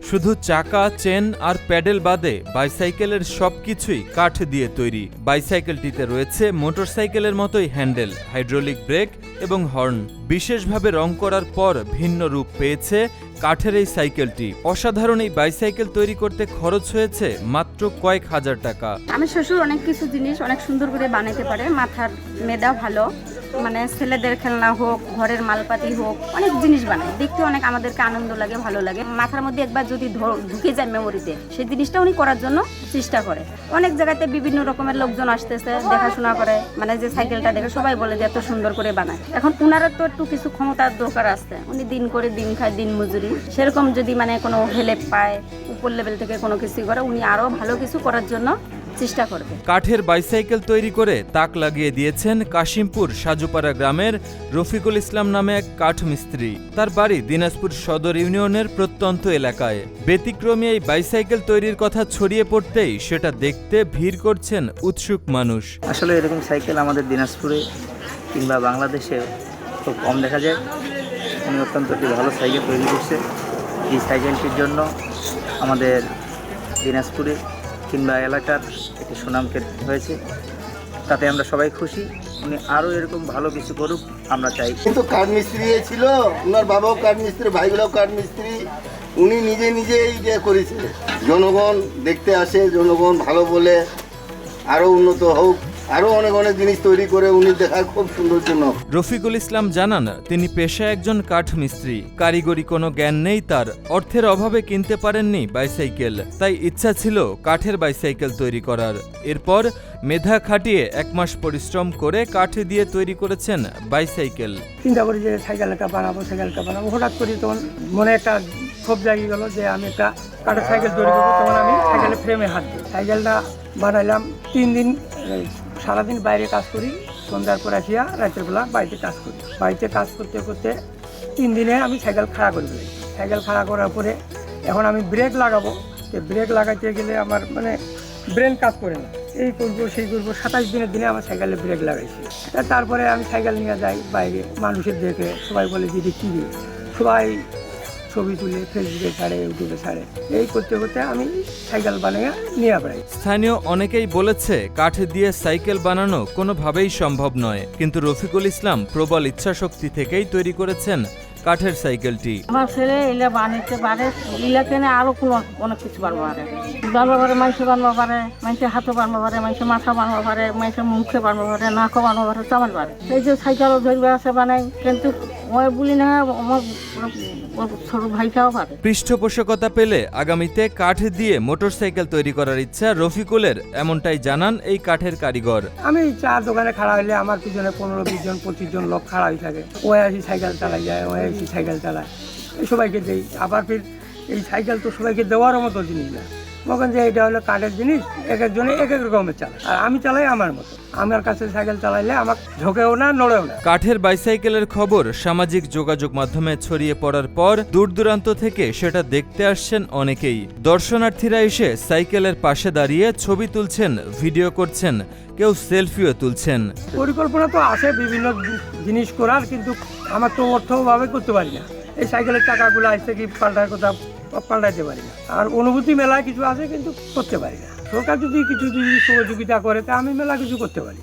শুধু চাকা, চেন আর প্যাডেল বাদে বাইসাইকেলের সবকিছুই কাঠ দিয়ে তৈরি। বাইসাইকেলটিতে রয়েছে মোটরসাইকেলের মতোই হ্যান্ডেল, হাইড্রোলিক ব্রেক এবং হর্ন। বিশেষভাবে রং করার পর ভিন্ন রূপ পেয়েছে কাঠের এই সাইকেলটি। অসাধারণ এই বাইসাইকেল তৈরি করতে খরচ হয়েছে মাত্র কয়েক হাজার টাকা। আমি শ্বশুর অনেক কিছু জিনিস অনেক সুন্দর করে বানাতে পারে, মাথার মেধা ভালো, মানে ছেলেদের খেলনা হোক, ঘরের মালপাতি হোক, অনেক জিনিস বানায়। দেখতে অনেক আমাদেরকে আনন্দ লাগে, ভালো লাগে। মাথার মধ্যে একবার যদি ঢুকে যায় মেমোরিতে, সেই জিনিসটা উনি করার জন্য চেষ্টা করে। অনেক জায়গাতে বিভিন্ন রকমের লোকজন আসতেছে, দেখাশোনা করে, মানে যে সাইকেলটা দেখে সবাই বলে যে এত সুন্দর করে বানায়। এখন উনারা তো একটু কিছু ক্ষমতার দরকার আছে, উনি দিন করে দিন খায়, দিন মজুরি। সেরকম যদি মানে কোনো হেল্প পায়, উপর লেভেল থেকে কোনো কিছু করে, উনি আরো ভালো কিছু করার জন্য চেষ্টা করবে। কাঠের বাইসাইকেল তৈরি করে তাক লাগিয়ে দিয়েছেন কাশিমপুর সাজুপাড়া গ্রামের রফিকুল ইসলাম নামে এক কাঠ মিস্ত্রি। তার বাড়ি দিনাজপুর সদর ইউনিয়নের প্রত্যন্ত এলাকায়। ব্যতিক্রমী এই বাইসাইকেল তৈরির কথা ছড়িয়ে পড়তেই সেটা দেখতে ভিড় করছেন উৎসুক মানুষ। আসলে এরকম সাইকেল আমাদের দিনাজপুরে কিংবা বাংলাদেশে খুব কম দেখা যায়। উনি অত্যন্ত একটি ভালো সাইকেল তৈরি করছে। এই সাইকেলটির জন্য আমাদের দিনাজপুরে কিংবা এলাকার একটি সুনাম হয়েছে, তাতে আমরা সবাই খুশি। উনি আরও এরকম ভালো কিছু করুক আমরা চাই। কিন্তু কাঠ মিস্ত্রি ছিল, ওনার বাবাও কাঠ মিস্ত্রি, ভাইগুলোও কাঠ মিস্ত্রি। উনি নিজে নিজেই করেছে। জনগণ দেখতে আসে, জনগণ ভালো বলে আরও উন্নত হোক, আরো অনেক অনেক জিনিস তৈরি করে উনি দেখার খুব সুন্দর জন্য। রফিকুল ইসলাম জানান, তিনি পেশায় একজন কাঠ মিস্ত্রি। কারিগরি কোনো জ্ঞান নেই তার। অর্থের অভাবে কিনতে পারেননি বাইসাইকেল, তাই ইচ্ছা ছিল কাঠের বাইসাইকেল তৈরি করার। এরপর মেধা খাটিয়ে 1 মাস পরিশ্রম করে কাঠ দিয়ে তৈরি করেছেন বাইসাইকেল। চিন্তা করি যে সাইকেলটা বানাবো, হঠাৎ করে তখন মনে একটা ক্ষোভ জাগিয়ে গেল যে আমি একটা কাঠের সাইকেল তৈরি করবো। তখন আমি সাইকেলের ফ্রেমে হাত দিই, সাইকেলটা বানাইলাম। 3 দিন সারাদিন বাইরে কাজ করি, সন্ধ্যার পর আসিয়া রাতের বেলা বাড়িতে কাজ করি। বাড়িতে কাজ করতে করতে 3 দিনে আমি সাইকেল খাড়া করে ফেলি। সাইকেল খাড়া করার পরে এখন আমি ব্রেক লাগাবো, তো ব্রেক লাগাইতে গেলে আমার মানে ব্রেন কাজ করে না, এই করবো সেই করবো। 27 দিনের দিনে আমার সাইকেলে ব্রেক লাগাইছি। তারপরে আমি সাইকেল নিয়ে যাই বাইরে, মানুষের দেখে সবাই বলে যে কী রে, সবাই ছবি তুলে ফেসবুকে ছাড়ে, ইউটিউবে ছাড়ে। এই করতে করতে আমি সাইকেল বানিয়ে নিয়ে বেড়াই। স্থানীয় অনেকেই বলেছে কাঠ দিয়ে সাইকেল বানানো কোনোভাবেই সম্ভব নয়, কিন্তু রফিকুল ইসলাম প্রবল ইচ্ছাশক্তি থেকেই তৈরি করেছেন কাঠের সাইকেলটি। আমার ছেলে এলে বানাইতে পারে, ইলাকেনে আরো অনেক কিছু বানবো পারে, মানুষে বানবো পারে, মানুষের হাতও বানবো পারে, মানুষের মাথা বানবো পারে, মানুষের মুখে বানবো পারে, নাকও বানবো পারে, চামান পারে। এই যে সাইকেলও ধরবে আছে বানাই, কিন্তু ওই বলি না আমার ছোট ভাইটাও পারে। পৃষ্ঠপোষকতা পেলে আগামীতে কাঠ দিয়ে মোটরসাইকেল তৈরি করার ইচ্ছা রফিকুলের, এমনটাই জানান এই কাঠের কারিগর। আমি চার দোকানে খাড়া হইলে আমার পিছনে 15-20 জন 25 জন লোক খাড়া হয়ে থাকে। ওই আসি সাইকেল চালাই যায়, ওই আসি সাইকেল চালায়, সবাইকে দেই। আবার ফির এই সাইকেল তো সবাইকে দেওয়ার মতো জিনিস না, বলেন যে এটা হলো কাঠের জিনিস, এক একজনে এক এক রকমের চালায়, আর আমি চালাই আমার মতো। আমার কাছে সাইকেল চালাইলে আমার ঝোঁকেও না, নড়েও না। কাঠের বাইসাইকেলের খবর সামাজিক যোগাযোগ মাধ্যমে ছড়িয়ে পড়ার পর দূর দূরান্ত থেকে সেটা দেখতে আসছেন অনেকেই। দর্শনার্থীরা এসে সাইকেলের পাশে দাঁড়িয়ে ছবি তুলছেন, ভিডিও করছেন, কেউ সেলফিও তুলছেন। পরিকল্পনা তো আছে বিভিন্ন জিনিস করার, কিন্তু আমার তো অর্থভাবে করতে পারি না। এই সাইকেলের চাকাগুলো আসছে কি পাল্টার কথা পাল্টাইতে পারি না। আর অনুভূতি মেলায় কিছু আছে, কিন্তু করতে পারি না। সরকার যদি কিছু সহযোগিতা করে তা আমি মেলা কিছু করতে পারি।